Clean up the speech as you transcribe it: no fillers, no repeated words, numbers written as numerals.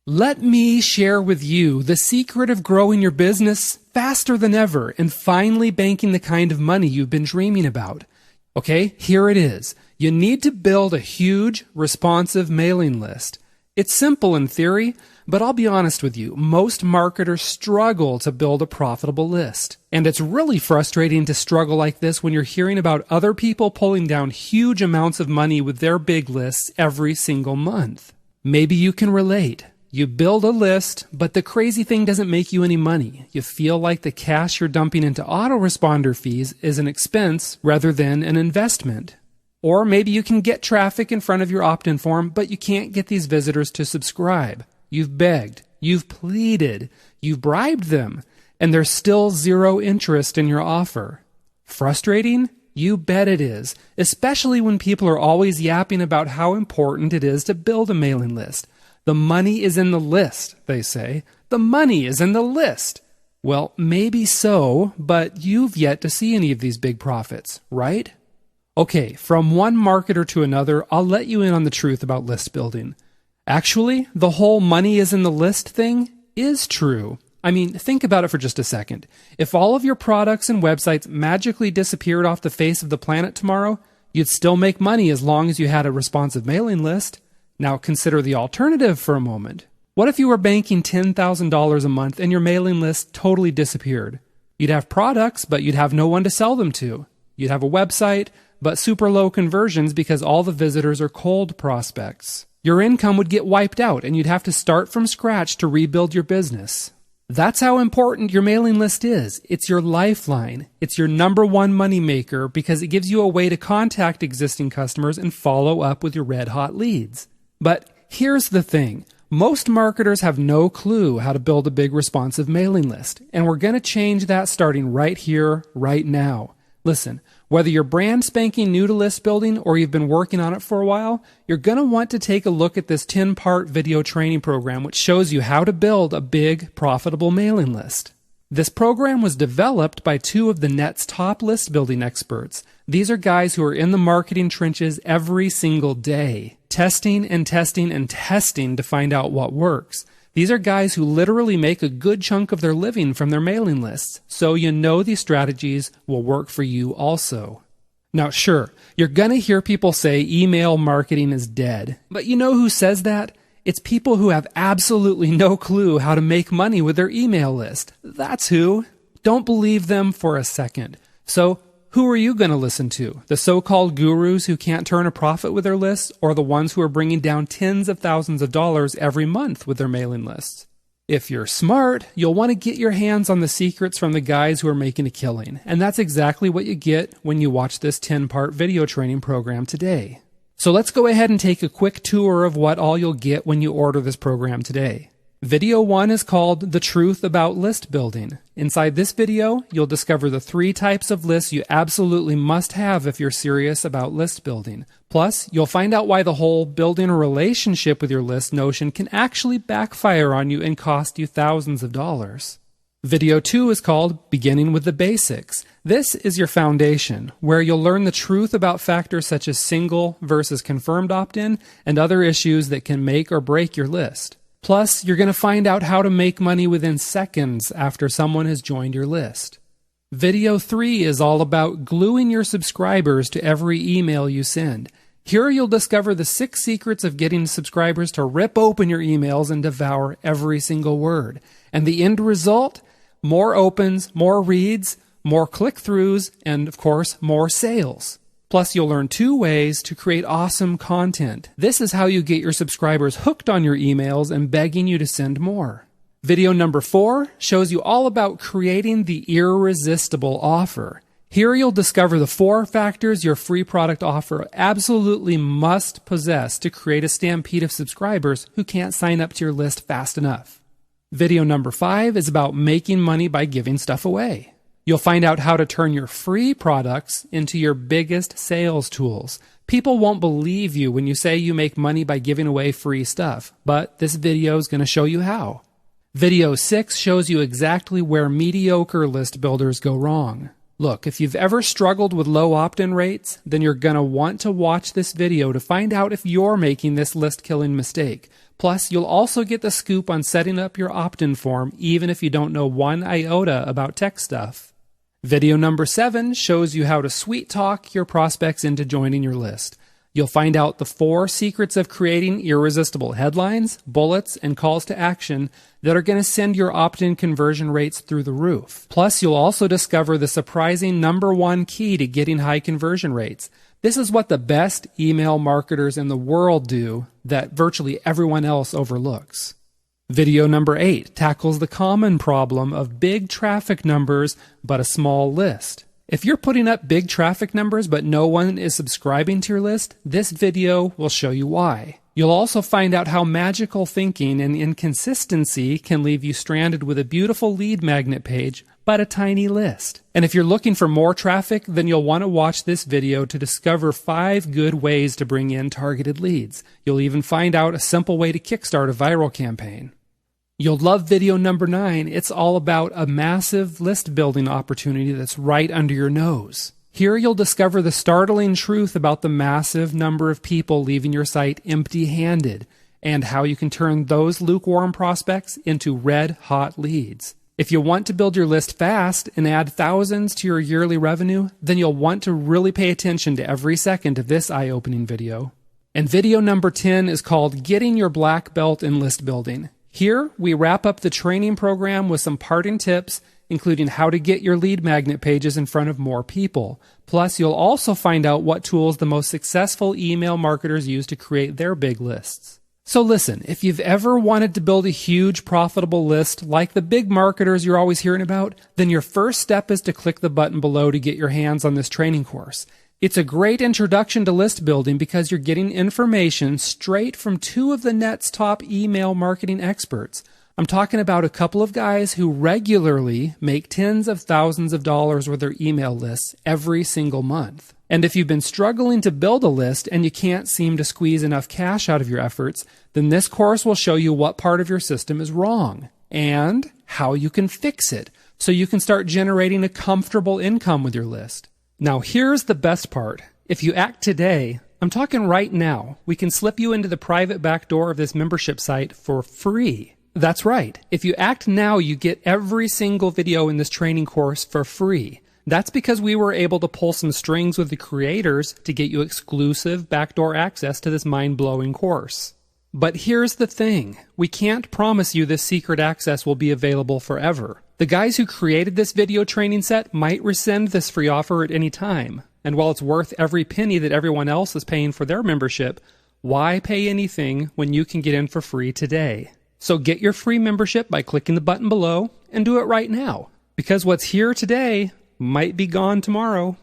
Let me share with you the secret of growing your business faster than ever and finally banking the kind of money you've been dreaming about. Okay, here it is. You need to build a huge, responsive mailing list. It's simple in theory, but I'll be honest with you, most marketers struggle to build a profitable list. And it's really frustrating to struggle like this when you're hearing about other people pulling down huge amounts of money with their big lists every single month. Maybe you can relate. You build a list, but the crazy thing doesn't make you any money. You feel like the cash you're dumping into autoresponder fees is an expense rather than an investment. Or maybe you can get traffic in front of your opt-in form, but you can't get these visitors to subscribe. You've begged, you've pleaded, you've bribed them, and there's still zero interest in your offer. Frustrating? You bet it is, especially when people are always yapping about how important it is to build a mailing list. The money is in the list, they say. The money is in the list. Well, maybe so, but you've yet to see any of these big profits, right? Okay, from one marketer to another, I'll let you in on the truth about list building. Actually, the whole money is in the list thing is true. I mean, think about it for just a second. If all of your products and websites magically disappeared off the face of the planet tomorrow, you'd still make money as long as you had a responsive mailing list. Now consider the alternative for a moment. What if you were banking $10,000 a month and your mailing list totally disappeared? You'd have products, but you'd have no one to sell them to. You'd have a website, but super low conversions because all the visitors are cold prospects. Your income would get wiped out and you'd have to start from scratch to rebuild your business. That's how important your mailing list is. It's your lifeline. It's your number one moneymaker because it gives you a way to contact existing customers and follow up with your red-hot leads. But here's the thing. Most marketers have no clue how to build a big responsive mailing list, and we're going to change that starting right here, right now. Listen, whether you're brand spanking new to list building or you've been working on it for a while, you're going to want to take a look at this 10-part video training program which shows you how to build a big, profitable mailing list. This program was developed by two of the net's top list building experts. These are guys who are in the marketing trenches every single day, testing and testing and testing to find out what works. These are guys who literally make a good chunk of their living from their mailing lists, so you know these strategies will work for you also. Now sure, you're going to hear people say email marketing is dead, but you know who says that? It's people who have absolutely no clue how to make money with their email list. That's who. Don't believe them for a second. So, who are you going to listen to? The so-called gurus who can't turn a profit with their lists, or the ones who are bringing down tens of thousands of dollars every month with their mailing lists? If you're smart, you'll want to get your hands on the secrets from the guys who are making a killing. And that's exactly what you get when you watch this 10-part video training program today. So let's go ahead and take a quick tour of what all you'll get when you order this program today. Video 1 is called The Truth About List Building. Inside this video, you'll discover the 3 types of lists you absolutely must have if you're serious about list building. Plus, you'll find out why the whole building a relationship with your list notion can actually backfire on you and cost you thousands of dollars. Video 2 is called Beginning with the Basics. This is your foundation, where you'll learn the truth about factors such as single versus confirmed opt-in and other issues that can make or break your list. Plus, you're going to find out how to make money within seconds after someone has joined your list. Video 3 is all about gluing your subscribers to every email you send. Here you'll discover the 6 secrets of getting subscribers to rip open your emails and devour every single word. And the end result? More opens, more reads, more click-throughs, and of course, more sales. Plus, you'll learn 2 ways to create awesome content. This is how you get your subscribers hooked on your emails and begging you to send more. Video number 4 shows you all about creating the irresistible offer. Here you'll discover the 4 factors your free product offer absolutely must possess to create a stampede of subscribers who can't sign up to your list fast enough. Video number 5 is about making money by giving stuff away. You'll find out how to turn your free products into your biggest sales tools. People won't believe you when you say you make money by giving away free stuff, but this video is going to show you how. Video 6 shows you exactly where mediocre list builders go wrong. Look, if you've ever struggled with low opt-in rates, then you're going to want to watch this video to find out if you're making this list-killing mistake. Plus, you'll also get the scoop on setting up your opt-in form even if you don't know one iota about tech stuff. Video number 7 shows you how to sweet-talk your prospects into joining your list. You'll find out the 4 secrets of creating irresistible headlines, bullets, and calls to action that are going to send your opt-in conversion rates through the roof. Plus, you'll also discover the surprising #1 key to getting high conversion rates. This is what the best email marketers in the world do that virtually everyone else overlooks. Video number 8 tackles the common problem of big traffic numbers but a small list. If you're putting up big traffic numbers but no one is subscribing to your list, this video will show you why. You'll also find out how magical thinking and inconsistency can leave you stranded with a beautiful lead magnet page but a tiny list. And if you're looking for more traffic, then you'll want to watch this video to discover 5 good ways to bring in targeted leads. You'll even find out a simple way to kickstart a viral campaign. You'll love video number 9. It's all about a massive list building opportunity that's right under your nose. Here you'll discover the startling truth about the massive number of people leaving your site empty-handed and how you can turn those lukewarm prospects into red-hot leads. If you want to build your list fast and add thousands to your yearly revenue, then you'll want to really pay attention to every second of this eye-opening video. And video number 10 is called Getting Your Black Belt in List Building. Here, we wrap up the training program with some parting tips, including how to get your lead magnet pages in front of more people. Plus, you'll also find out what tools the most successful email marketers use to create their big lists. So listen, if you've ever wanted to build a huge profitable list like the big marketers you're always hearing about, then your first step is to click the button below to get your hands on this training course. It's a great introduction to list building because you're getting information straight from 2 of the net's top email marketing experts. I'm talking about a couple of guys who regularly make tens of thousands of dollars with their email lists every single month. And if you've been struggling to build a list and you can't seem to squeeze enough cash out of your efforts, then this course will show you what part of your system is wrong and how you can fix it so you can start generating a comfortable income with your list. Now here's the best part. If you act today, I'm talking right now, we can slip you into the private back door of this membership site for free. That's right. If you act now, you get every single video in this training course for free. That's because we were able to pull some strings with the creators to get you exclusive backdoor access to this mind-blowing course. But here's the thing. We can't promise you this secret access will be available forever. The guys who created this video training set might rescind this free offer at any time. And while it's worth every penny that everyone else is paying for their membership, why pay anything when you can get in for free today? So get your free membership by clicking the button below and do it right now. Because what's here today might be gone tomorrow.